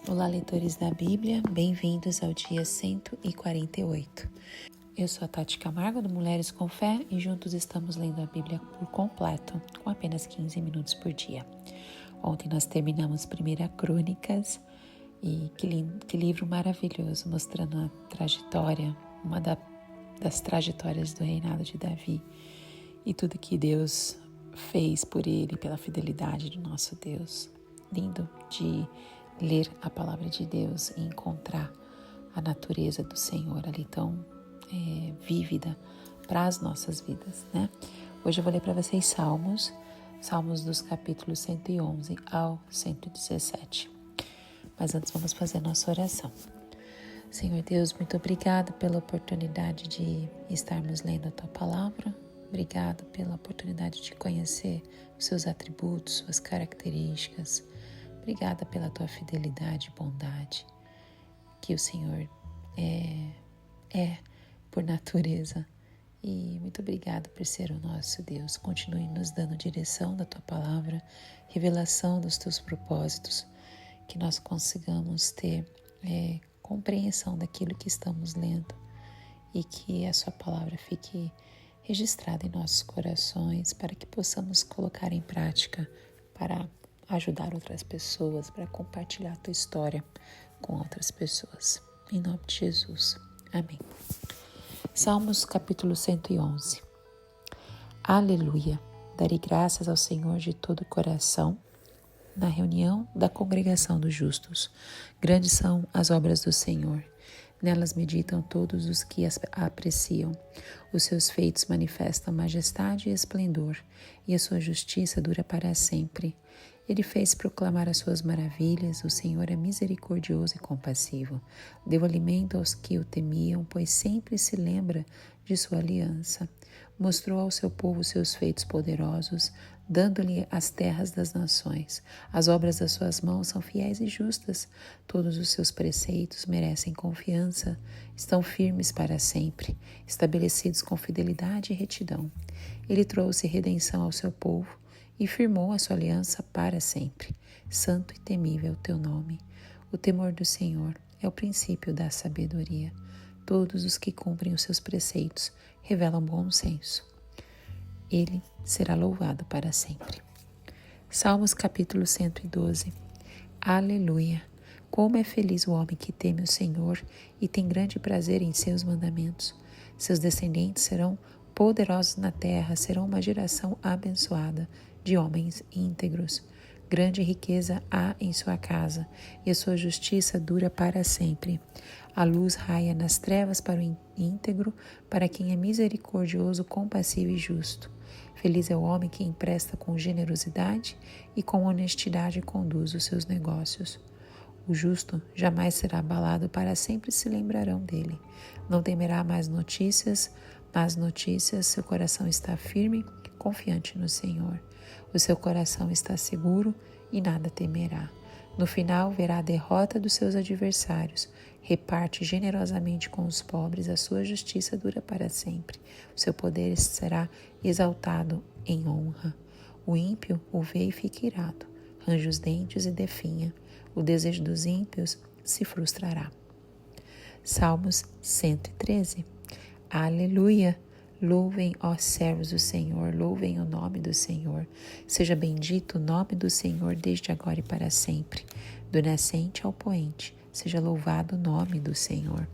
Olá, leitores da Bíblia, bem-vindos ao dia 148. Eu sou a Tati Camargo, do Mulheres com Fé, e juntos estamos lendo a Bíblia por completo, com apenas 15 minutos por dia. Ontem nós terminamos 1 Crônicas, e que livro maravilhoso, mostrando a trajetória, uma das trajetórias do reinado de Davi, e tudo que Deus fez por ele, pela fidelidade do nosso Deus. Lindo de ler a palavra de Deus e encontrar a natureza do Senhor ali tão vívida para as nossas vidas, né? Hoje eu vou ler para vocês Salmos dos capítulos 111 ao 117. Mas antes vamos fazer a nossa oração. Senhor Deus, muito obrigado pela oportunidade de estarmos lendo a Tua Palavra. Obrigado pela oportunidade de conhecer os Seus atributos, Suas características. Obrigada pela Tua fidelidade e bondade, que o Senhor é por natureza. E muito obrigada por ser o nosso Deus. Continue nos dando direção da Tua Palavra, revelação dos Teus propósitos, que nós consigamos ter compreensão daquilo que estamos lendo e que a Sua Palavra fique registrada em nossos corações para que possamos colocar em prática para ajudar outras pessoas, para compartilhar a Tua história com outras pessoas. Em nome de Jesus. Amém. Salmos capítulo 111. Aleluia! Darei graças ao Senhor de todo o coração na reunião da congregação dos justos. Grandes são as obras do Senhor. Nelas meditam todos os que a apreciam. Os seus feitos manifestam majestade e esplendor, e a sua justiça dura para sempre. Ele fez proclamar as suas maravilhas. O Senhor é misericordioso e compassivo. Deu alimento aos que o temiam, pois sempre se lembra de sua aliança. Mostrou ao seu povo seus feitos poderosos, dando-lhe as terras das nações. As obras das suas mãos são fiéis e justas. Todos os seus preceitos merecem confiança. Estão firmes para sempre, estabelecidos com fidelidade e retidão. Ele trouxe redenção ao seu povo e firmou a sua aliança para sempre. Santo e temível é o teu nome. O temor do Senhor é o princípio da sabedoria. Todos os que cumprem os seus preceitos revelam bom senso. Ele será louvado para sempre. Salmos capítulo 112. Aleluia! Como é feliz o homem que teme o Senhor e tem grande prazer em seus mandamentos. Seus descendentes serão poderosos na terra, serão uma geração abençoada de homens íntegros. Grande riqueza há em sua casa, e a sua justiça dura para sempre. A luz raia nas trevas para o íntegro, para quem é misericordioso, compassivo e justo. Feliz é o homem que empresta com generosidade e com honestidade conduz os seus negócios. O justo jamais será abalado, para sempre se lembrarão dele. Não temerá más notícias, seu coração está firme, confiante no Senhor. O seu coração está seguro e nada temerá. No final verá a derrota dos seus adversários. Reparte generosamente com os pobres, a sua justiça dura para sempre. O seu poder será exaltado em honra. O ímpio o vê e fica irado, range os dentes e definha. O desejo dos ímpios se frustrará. Salmos 113. Aleluia! Louvem, ó servos do Senhor, louvem o nome do Senhor. Seja bendito o nome do Senhor desde agora e para sempre. Do nascente ao poente, seja louvado o nome do Senhor.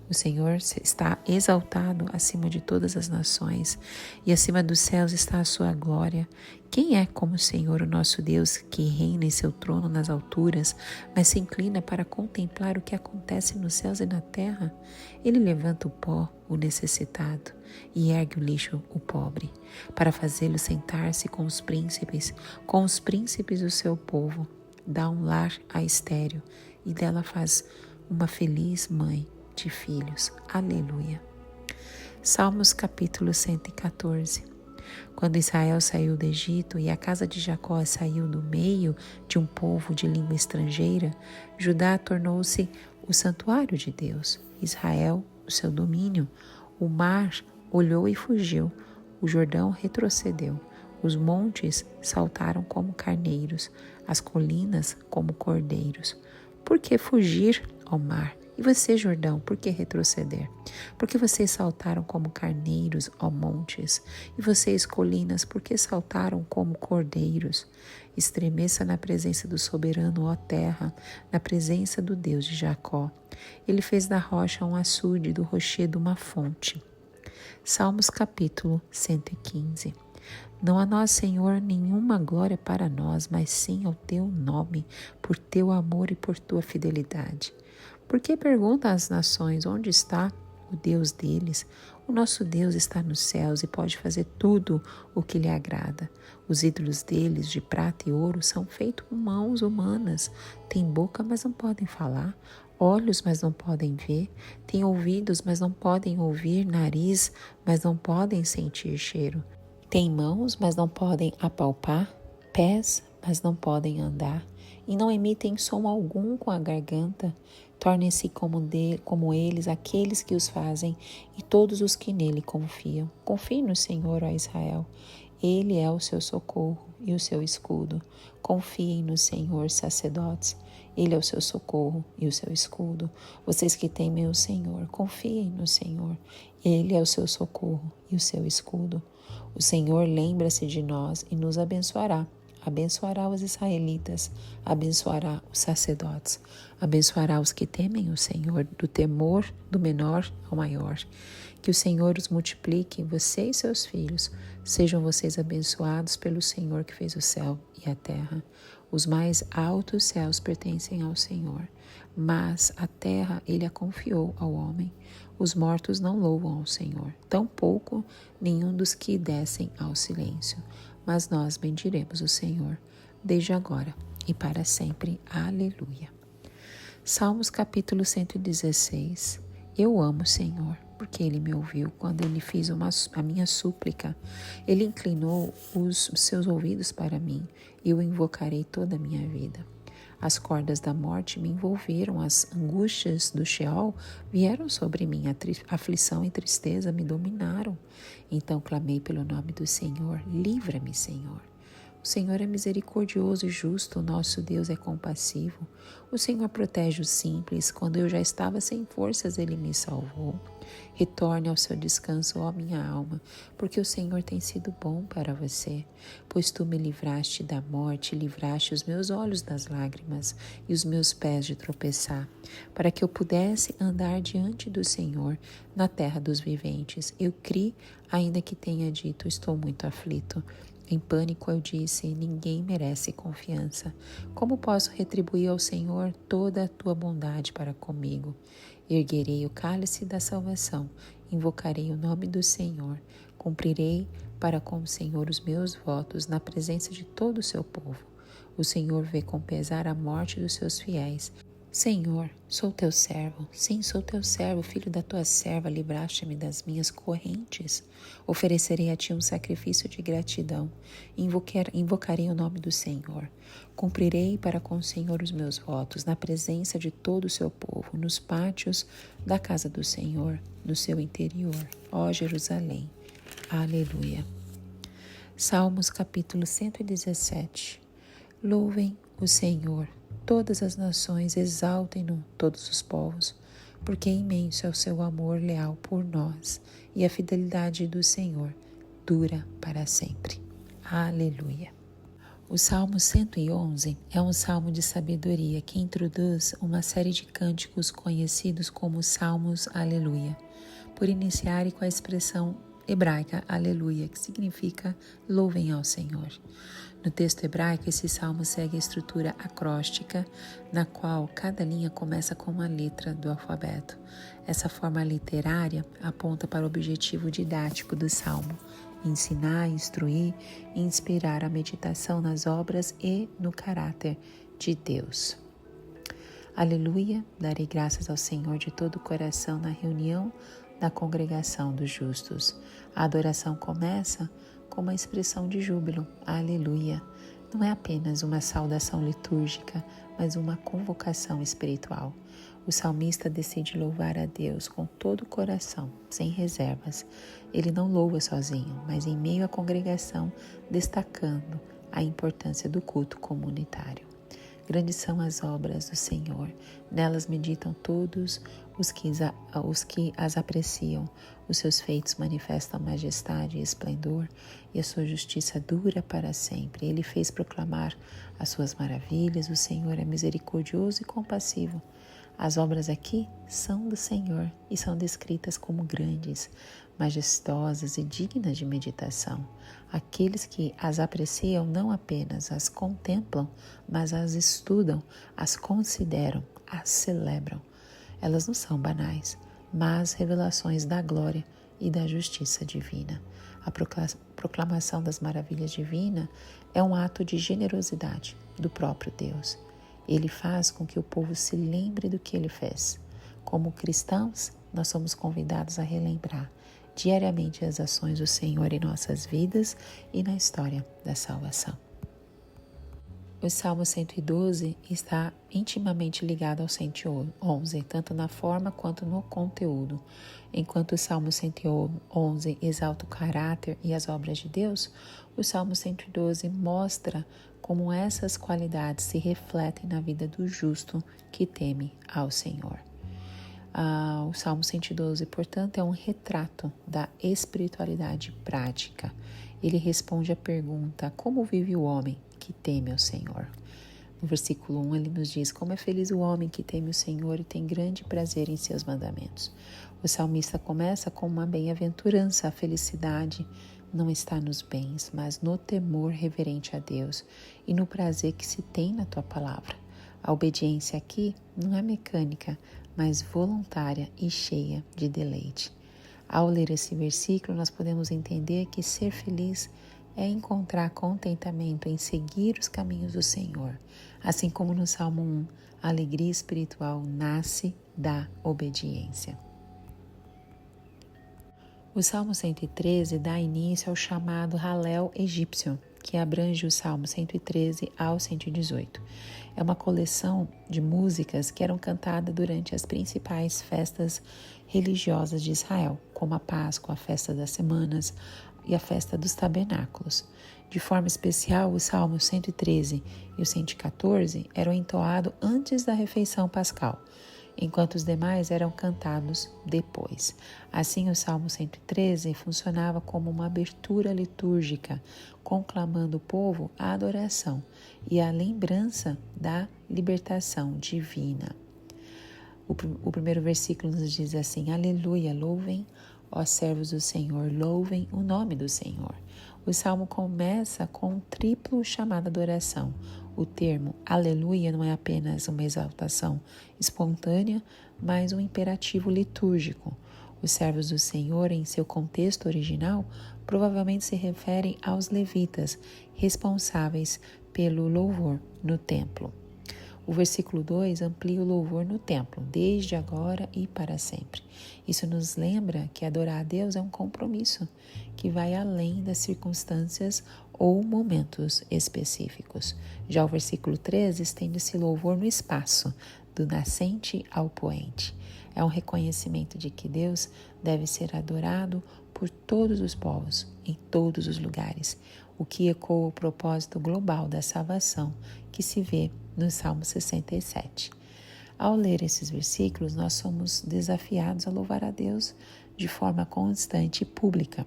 O Senhor está exaltado acima de todas as nações, e acima dos céus está a sua glória. Quem é como o Senhor, o nosso Deus, que reina em seu trono nas alturas, mas se inclina para contemplar o que acontece nos céus e na terra? Ele levanta o pó, o necessitado, e ergue o lixo, o pobre, para fazê-lo sentar-se com os príncipes do seu povo. Dá um lar à estéril, e dela faz uma feliz mãe de filhos. Aleluia. Salmos capítulo 114. Quando Israel saiu do Egito e a casa de Jacó saiu do meio de um povo de língua estrangeira, Judá tornou-se o santuário de Deus, Israel o seu domínio. O mar olhou e fugiu, o Jordão retrocedeu, os montes saltaram como carneiros, as colinas como cordeiros. Por que fugir, ó mar? E você, Jordão, por que retroceder? Porque vocês saltaram como carneiros, ó montes, e vocês, colinas, por que saltaram como cordeiros? Estremeça na presença do soberano, ó terra, na presença do Deus de Jacó. Ele fez da rocha um açude, do rochedo uma fonte. Salmos capítulo 115. Não a nós, Senhor, nenhuma glória para nós, mas sim ao teu nome, por teu amor e por tua fidelidade. Por que perguntam às nações onde está o Deus deles? O nosso Deus está nos céus e pode fazer tudo o que lhe agrada. Os ídolos deles, de prata e ouro, são feitos com mãos humanas. Têm boca, mas não podem falar. Olhos, mas não podem ver. Têm ouvidos, mas não podem ouvir. Nariz, mas não podem sentir cheiro. Têm mãos, mas não podem apalpar. Pés, mas não podem andar. E não emitem som algum com a garganta. Tornem-se como eles aqueles que os fazem e todos os que nele confiam. Confie no Senhor, ó Israel. Ele é o seu socorro e o seu escudo. Confiem no Senhor, sacerdotes. Ele é o seu socorro e o seu escudo. Vocês que temem o Senhor, confiem no Senhor. Ele é o seu socorro e o seu escudo. O Senhor lembra-se de nós e nos abençoará. Abençoará os israelitas, abençoará os sacerdotes, abençoará os que temem o Senhor, do temor do menor ao maior. Que o Senhor os multiplique, você e seus filhos. Sejam vocês abençoados pelo Senhor que fez o céu e a terra. Os mais altos céus pertencem ao Senhor, mas a terra ele a confiou ao homem. Os mortos não louvam ao Senhor, tampouco nenhum dos que descem ao silêncio. Mas nós bendiremos o Senhor, desde agora e para sempre. Aleluia. Salmos capítulo 116. Eu amo o Senhor, porque Ele me ouviu quando Ele fez a minha súplica. Ele inclinou os seus ouvidos para mim, e eu invocarei toda a minha vida. As cordas da morte me envolveram, as angústias do Sheol vieram sobre mim, aflição e tristeza me dominaram. Então clamei pelo nome do Senhor, livra-me, Senhor. O Senhor é misericordioso e justo, o nosso Deus é compassivo. O Senhor protege os simples, quando eu já estava sem forças, Ele me salvou. Retorne ao seu descanso, ó minha alma, porque o Senhor tem sido bom para você. Pois tu me livraste da morte, livraste os meus olhos das lágrimas e os meus pés de tropeçar, para que eu pudesse andar diante do Senhor na terra dos viventes. Eu criei, ainda que tenha dito, estou muito aflito. Em pânico eu disse, ninguém merece confiança. Como posso retribuir ao Senhor toda a tua bondade para comigo? Erguerei o cálice da salvação, invocarei o nome do Senhor, cumprirei para com o Senhor os meus votos na presença de todo o seu povo. O Senhor vê com pesar a morte dos seus fiéis. Senhor, sou teu servo, sim, sou teu servo, filho da tua serva, livraste-me das minhas correntes. Oferecerei a ti um sacrifício de gratidão, invocarei o nome do Senhor. Cumprirei para com o Senhor os meus votos, na presença de todo o seu povo, nos pátios da casa do Senhor, no seu interior, ó Jerusalém. Aleluia. Salmos capítulo 117. Louvem o Senhor. Todas as nações exaltem-no, todos os povos, porque imenso é o seu amor leal por nós e a fidelidade do Senhor dura para sempre. Aleluia. O Salmo 111 é um salmo de sabedoria que introduz uma série de cânticos conhecidos como Salmos Aleluia, por iniciarem com a expressão hebraica Aleluia, que significa louvem ao Senhor. No texto hebraico, esse salmo segue a estrutura acróstica, na qual cada linha começa com uma letra do alfabeto. Essa forma literária aponta para o objetivo didático do salmo: ensinar, instruir e inspirar a meditação nas obras e no caráter de Deus. Aleluia, darei graças ao Senhor de todo o coração na reunião da congregação dos justos. A adoração começa com uma expressão de júbilo, aleluia. Não é apenas uma saudação litúrgica, mas uma convocação espiritual. O salmista decide louvar a Deus com todo o coração, sem reservas. Ele não louva sozinho, mas em meio à congregação, destacando a importância do culto comunitário. Grandes são as obras do Senhor. Nelas meditam todos os que as apreciam. Os seus feitos manifestam majestade e esplendor, e a sua justiça dura para sempre. Ele fez proclamar as suas maravilhas. O Senhor é misericordioso e compassivo. As obras aqui são do Senhor e são descritas como grandes, majestosas e dignas de meditação. Aqueles que as apreciam não apenas as contemplam, mas as estudam, as consideram, as celebram. Elas não são banais, mas revelações da glória e da justiça divina. A proclamação das maravilhas divinas é um ato de generosidade do próprio Deus. Ele faz com que o povo se lembre do que ele fez. Como cristãos, nós somos convidados a relembrar diariamente as ações do Senhor em nossas vidas e na história da salvação. O Salmo 112 está intimamente ligado ao 111, tanto na forma quanto no conteúdo. Enquanto o Salmo 111 exalta o caráter e as obras de Deus, o Salmo 112 mostra como essas qualidades se refletem na vida do justo que teme ao Senhor. O Salmo 112, portanto, é um retrato da espiritualidade prática. Ele responde à pergunta: como vive o homem que teme ao Senhor? No versículo 1 ele nos diz: como é feliz o homem que teme o Senhor e tem grande prazer em seus mandamentos. O salmista começa com uma bem-aventurança. A felicidade não está nos bens, mas no temor reverente a Deus e no prazer que se tem na tua palavra. A obediência aqui não é mecânica, mas voluntária e cheia de deleite. Ao ler esse versículo, nós podemos entender que ser feliz é encontrar contentamento em seguir os caminhos do Senhor. Assim como no Salmo 1, a alegria espiritual nasce da obediência. O Salmo 113 dá início ao chamado Halel egípcio, que abrange o Salmo 113 ao 118. É uma coleção de músicas que eram cantadas durante as principais festas religiosas de Israel, como a Páscoa, a Festa das Semanas e a Festa dos Tabernáculos. De forma especial, os Salmos 113 e o 114 eram entoados antes da refeição pascal, enquanto os demais eram cantados depois. Assim, o Salmo 113 funcionava como uma abertura litúrgica, conclamando o povo à adoração e à lembrança da libertação divina. O primeiro versículo nos diz assim: Aleluia, louvem, ó servos do Senhor, louvem o nome do Senhor. O salmo começa com um triplo chamado de adoração. O termo aleluia não é apenas uma exaltação espontânea, mas um imperativo litúrgico. Os servos do Senhor, em seu contexto original, provavelmente se referem aos levitas, responsáveis pelo louvor no templo. O versículo 2 amplia o louvor no templo, desde agora e para sempre. Isso nos lembra que adorar a Deus é um compromisso que vai além das circunstâncias ou momentos específicos. Já o versículo 3 estende esse louvor no espaço, do nascente ao poente. É um reconhecimento de que Deus deve ser adorado por todos os povos, em todos os lugares, o que ecoa o propósito global da salvação que se vê no Salmo 67. Ao ler esses versículos, nós somos desafiados a louvar a Deus de forma constante e pública.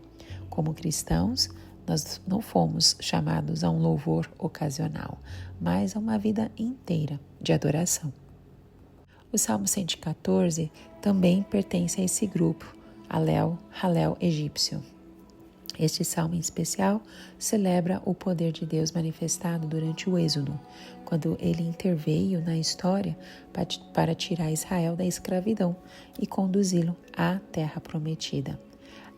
Como cristãos, nós não fomos chamados a um louvor ocasional, mas a uma vida inteira de adoração. O Salmo 114 também pertence a esse grupo, Halel egípcio. Este salmo em especial celebra o poder de Deus manifestado durante o Êxodo, quando ele interveio na história para tirar Israel da escravidão e conduzi-lo à terra prometida.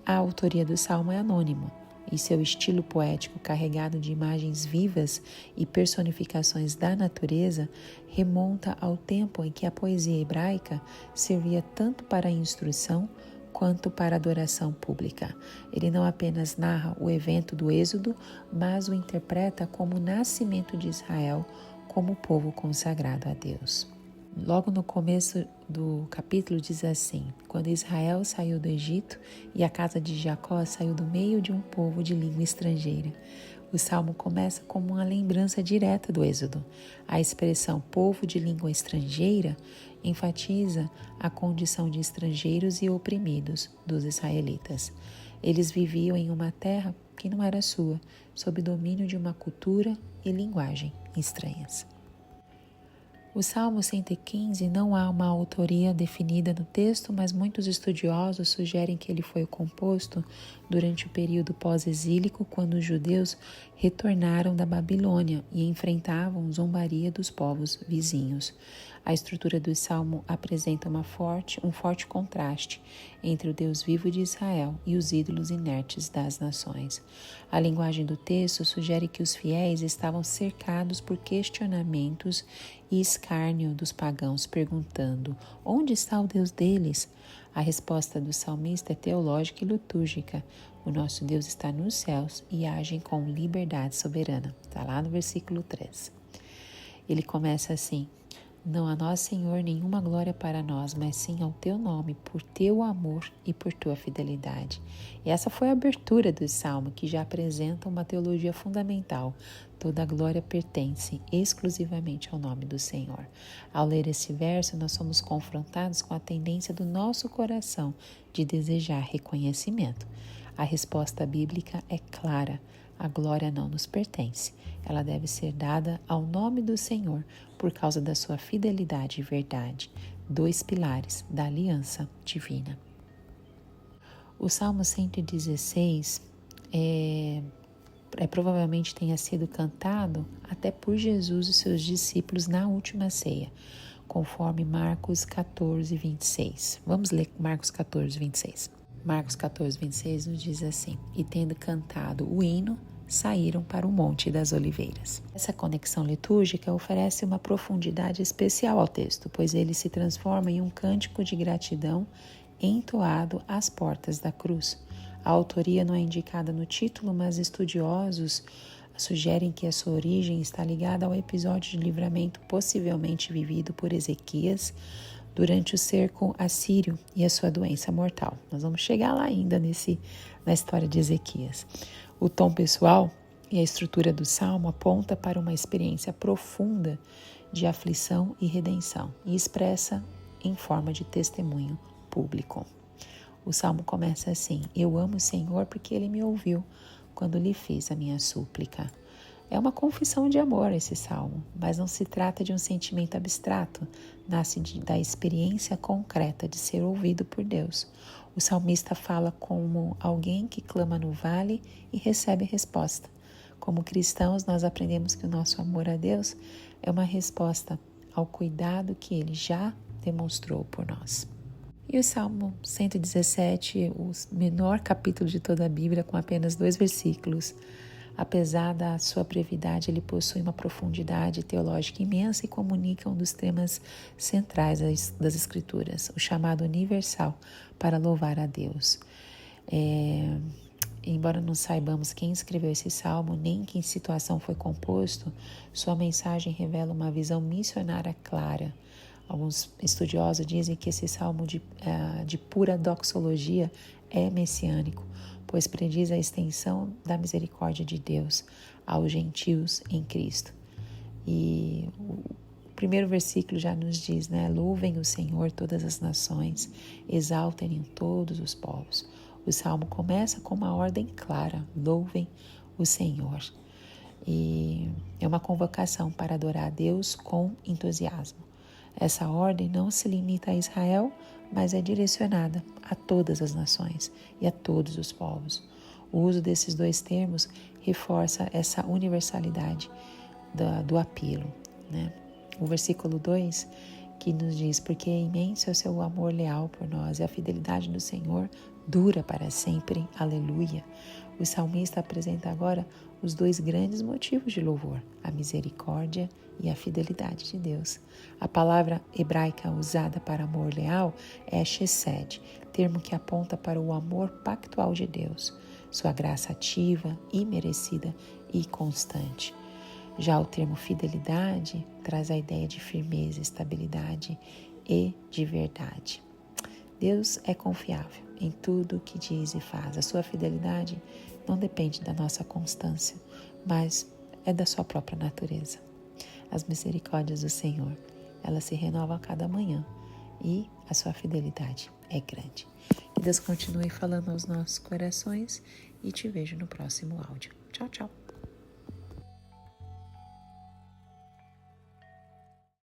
A autoria do salmo é anônima e seu estilo poético, carregado de imagens vivas e personificações da natureza, remonta ao tempo em que a poesia hebraica servia tanto para a instrução quanto para a adoração pública. Ele não apenas narra o evento do Êxodo, mas o interpreta como o nascimento de Israel como povo consagrado a Deus. Logo no começo do capítulo diz assim: quando Israel saiu do Egito e a casa de Jacó saiu do meio de um povo de língua estrangeira. O salmo começa como uma lembrança direta do Êxodo. A expressão povo de língua estrangeira enfatiza a condição de estrangeiros e oprimidos dos israelitas. Eles viviam em uma terra que não era sua, sob domínio de uma cultura e linguagem estranhas. O Salmo 115 não há uma autoria definida no texto, mas muitos estudiosos sugerem que ele foi composto durante o período pós-exílico, quando os judeus retornaram da Babilônia e enfrentavam zombaria dos povos vizinhos. A estrutura do Salmo apresenta um forte contraste entre o Deus vivo de Israel e os ídolos inertes das nações. A linguagem do texto sugere que os fiéis estavam cercados por questionamentos e escárnio dos pagãos, perguntando: onde está o Deus deles? A resposta do salmista é teológica e litúrgica. O nosso Deus está nos céus e age com liberdade soberana. Está lá no versículo 3. Ele começa assim: não a nós, Senhor, nenhuma glória para nós, mas sim ao teu nome, por teu amor e por tua fidelidade. E essa foi a abertura do Salmo, que já apresenta uma teologia fundamental. Toda a glória pertence exclusivamente ao nome do Senhor. Ao ler esse verso, nós somos confrontados com a tendência do nosso coração de desejar reconhecimento. A resposta bíblica é clara: a glória não nos pertence. Ela deve ser dada ao nome do Senhor por causa da sua fidelidade e verdade, dois pilares da aliança divina. O Salmo 116 provavelmente tenha sido cantado até por Jesus e seus discípulos na última ceia, conforme Marcos 14, 26. Vamos ler Marcos 14, 26. Marcos 14, 26 nos diz assim: e tendo cantado o hino, saíram para o Monte das Oliveiras. Essa conexão litúrgica oferece uma profundidade especial ao texto, pois ele se transforma em um cântico de gratidão entoado às portas da cruz. A autoria não é indicada no título, mas estudiosos sugerem que a sua origem está ligada ao episódio de livramento possivelmente vivido por Ezequias durante o cerco assírio e a sua doença mortal. Nós vamos chegar lá ainda na história de Ezequias. O tom pessoal e a estrutura do salmo aponta para uma experiência profunda de aflição e redenção e expressa em forma de testemunho público. O salmo começa assim: eu amo o Senhor porque Ele me ouviu quando lhe fiz a minha súplica. É uma confissão de amor esse salmo, mas não se trata de um sentimento abstrato, nasce da experiência concreta de ser ouvido por Deus. O salmista fala como alguém que clama no vale e recebe resposta. Como cristãos, nós aprendemos que o nosso amor a Deus é uma resposta ao cuidado que Ele já demonstrou por nós. E o Salmo 117, o menor capítulo de toda a Bíblia, com apenas 2 versículos. Apesar da sua brevidade, ele possui uma profundidade teológica imensa e comunica um dos temas centrais das Escrituras, o chamado universal para louvar a Deus. Embora não saibamos quem escreveu esse salmo, nem em que situação foi composto, sua mensagem revela uma visão missionária clara. Alguns estudiosos dizem que esse salmo de pura doxologia é messiânico, pois prediz a extensão da misericórdia de Deus aos gentios em Cristo. E o primeiro versículo já nos diz, louvem o Senhor todas as nações, exaltem todos os povos. O salmo começa com uma ordem clara: louvem o Senhor. E é uma convocação para adorar a Deus com entusiasmo. Essa ordem não se limita a Israel, mas é direcionada a todas as nações e a todos os povos. O uso desses 2 termos reforça essa universalidade do apelo. O versículo 2 que nos diz: porque é imenso é o seu amor leal por nós e a fidelidade do Senhor dura para sempre. Aleluia. O salmista apresenta agora os 2 grandes motivos de louvor: a misericórdia e a fidelidade de Deus. A palavra hebraica usada para amor leal é chesed, termo que aponta para o amor pactual de Deus, sua graça ativa, imerecida e constante. Já o termo fidelidade traz a ideia de firmeza, estabilidade e de verdade. Deus é confiável em tudo o que diz e faz. A sua fidelidade não depende da nossa constância, mas é da sua própria natureza. As misericórdias do Senhor, elas se renovam a cada manhã e a sua fidelidade é grande. Que Deus continue falando aos nossos corações e te vejo no próximo áudio. Tchau, tchau.